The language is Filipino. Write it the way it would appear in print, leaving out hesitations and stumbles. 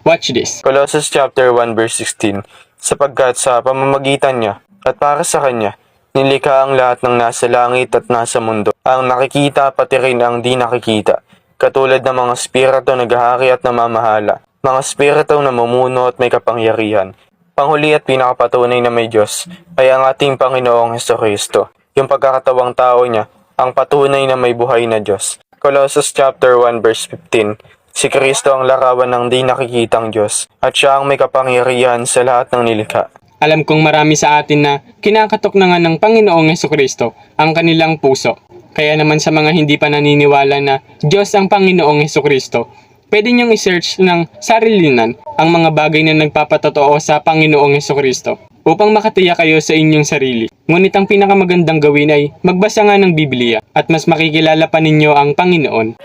Watch this. Colossus chapter 1 verse 16, sapagkat sa pamamagitan niya at para sa kanya, nilikha ang lahat ng nasa langit at nasa mundo, ang nakikita pati rin ang di nakikita, katulad ng mga spirito naghahari at namamahala, mga spirito na namumuno at may kapangyarihan. Panghuli at pinakapatunay na may Diyos ay ang ating Panginoong Hesukristo, yung pagkakatawang tao niya, ang patunay na may buhay na Diyos. Colossus chapter 1 verse 15, si Kristo ang larawan ng di nakikitang Diyos at siya ang may kapangyarihan sa lahat ng nilikha. Alam kong marami sa atin na kinakatok na nga ng Panginoong Hesukristo ang kanilang puso. Kaya naman sa mga hindi pa naniniwala na Diyos ang Panginoong Hesukristo, pwede niyong i-search ng sarilinan ang mga bagay na nagpapatotoo sa Panginoong Hesukristo upang makatiyak kayo sa inyong sarili. Ngunit ang pinakamagandang gawin ay magbasa nga ng Biblia at mas makikilala pa ninyo ang Panginoon.